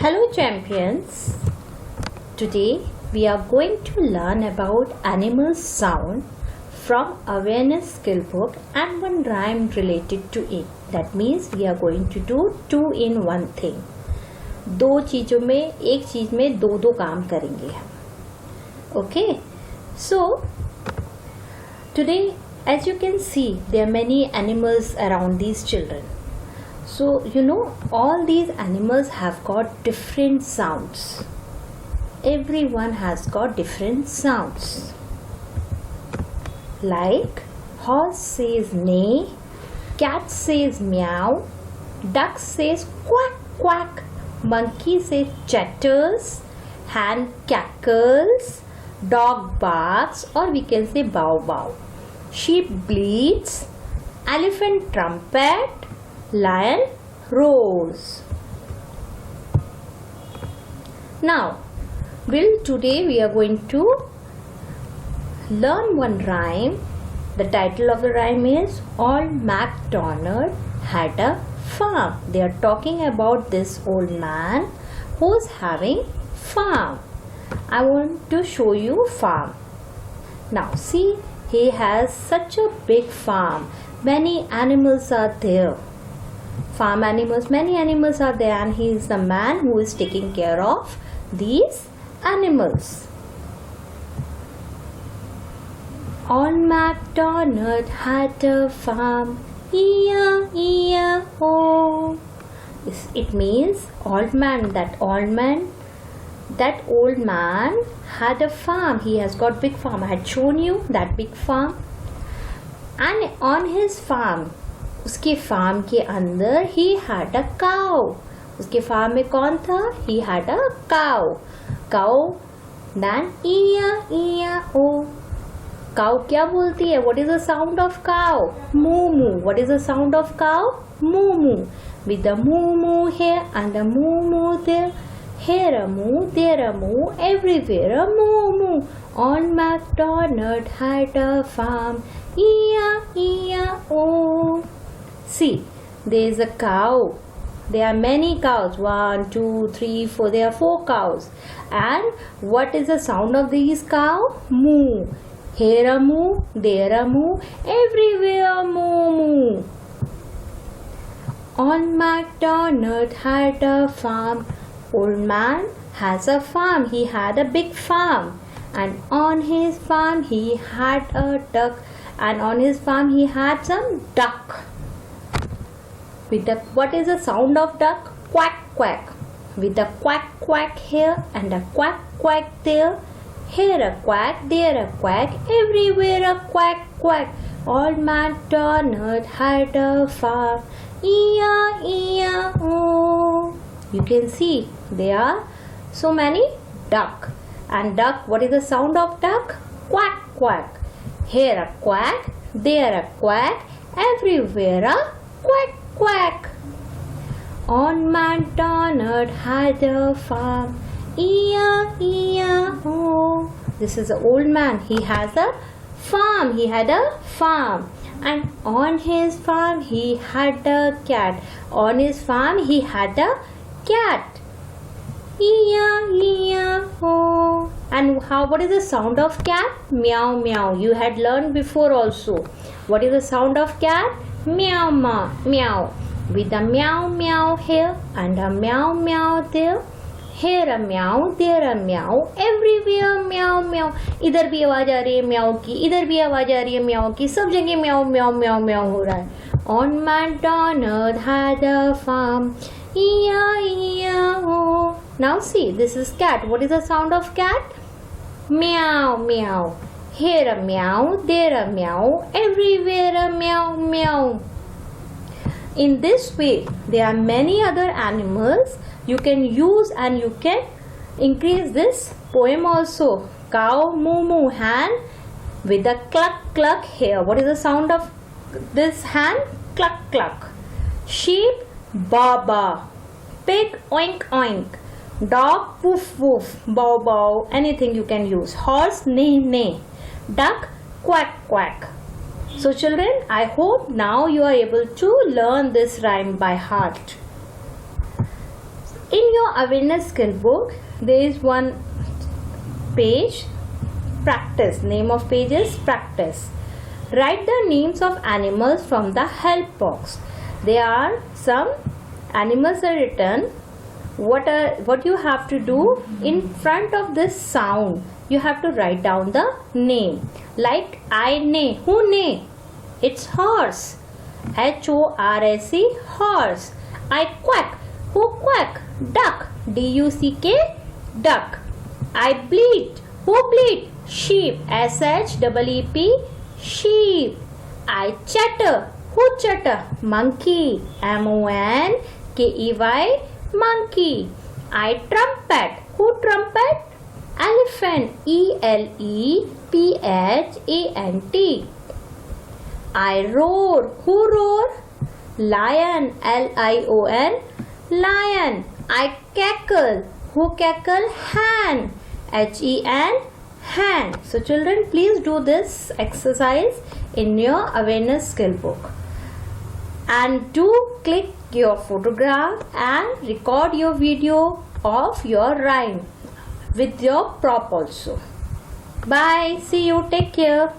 Hello champions, today we are going to learn about animal sound from awareness skill book and one rhyme related to it. That means we are going to do two in one thing. दो चीज़ों में एक चीज़ में दो काम करेंगे हम. Okay, so today as you can see there are many animals around these children. So you know all these animals have got different sounds. Everyone has got different sounds. Like horse says neigh, cat says meow, duck says quack quack, monkey says chatters, hen cackles, dog barks or we can say bow bow, sheep bleats, elephant trumpet, lion roars. Now today we are going to learn one rhyme. The title of the rhyme is Old MacDonald Had a Farm. They are talking about this old man who's having farm. I want to show you farm. Now see, he has such a big farm. Many animals are there. Farm animals, many animals are there, and he is the man who is taking care of these animals. Old MacDonald had a farm, E-I-E-I-O. It means old man, that old man had a farm. He has got big farm. I had shown you that big farm. And on his farm, उसके farm के अंदर he had a cow. उसके farm में कौन था? He had a cow. Cow then E-I-E-I-O. Cow क्या बोलती है? What is the sound of cow? Moo moo. What is the sound of cow? Moo moo. With the moo moo here and the moo moo there. Here a moo, there a moo, everywhere a moo moo. On MacDonald had a farm. E-I-E-I-O. See, there is a cow. There are many cows. 1, 2, 3, 4. There are 4 cows. And what is the sound of these cows? Moo. Here a moo, there a moo, everywhere a moo moo. On MacDonald had a farm. Old man has a farm. He had a big farm. And on his farm he had a duck. And on his farm he had some duck. With the, what is the sound of duck? Quack quack. With the quack quack here and a quack quack there. Here a quack, there a quack, everywhere a quack quack. Old MacDonald had a farm. E-I-E-I-O. You can see there are so many duck. And duck, what is the sound of duck? Quack quack. Here a quack, there a quack, everywhere a quack quack. On MacDonald had a farm. E-I-E-I-O. This is an old man. He has a farm. He had a farm. And on his farm he had a cat. On his farm he had a cat. E-I-E-I-O. And what is the sound of cat? Meow meow. You had learned before also. What is the sound of cat? Meow meow. With a meow meow here and a meow meow there. Here a meow, there a meow, everywhere meow meow. इधर भी आवाज आ रही है म्याऊ की, इधर भी आवाज आ रही है म्याऊ की, सब जगह म्याऊ म्याऊ म्याऊ म्याऊ हो रहा है. On MacDonald had a farm. E-I-E-I-O. Now see, this is cat. What is the sound of cat? Meow meow. Here a meow, there a meow, everywhere a meow meow. In this way, there are many other animals you can use and you can increase this poem also. Cow moo moo, hen with a cluck cluck here. What is the sound of this hen? Cluck cluck. Sheep ba ba. Pig oink oink. Dog woof woof. Bow bow. Anything you can use. Horse neigh neigh. Duck quack quack. So children, I hope now you are able to learn this rhyme by heart. In your awareness skill book, there is one page, practice. Name of page is practice. Write the names of animals from the help box. There are some animals are written. What you have to do, in front of this sound you have to write down the name. Like I neigh. Who neigh? It's horse. HORSE, horse. I quack. Who quack? Duck. DUCK, duck. I bleat. Who bleat? Sheep. SHEEP, sheep. I chatter. Who chatter? Monkey. MONKEY, monkey. I trumpet. Who trumpet? Elephant. ELEPHANT. I roar. Who roar? Lion. LION, lion. I cackle. Who cackle? Hen. HEN, hen. So children, please do this exercise in your awareness skill book. And do click your photograph and record your video of your rhyme with your prop also. Bye. See you. Take care.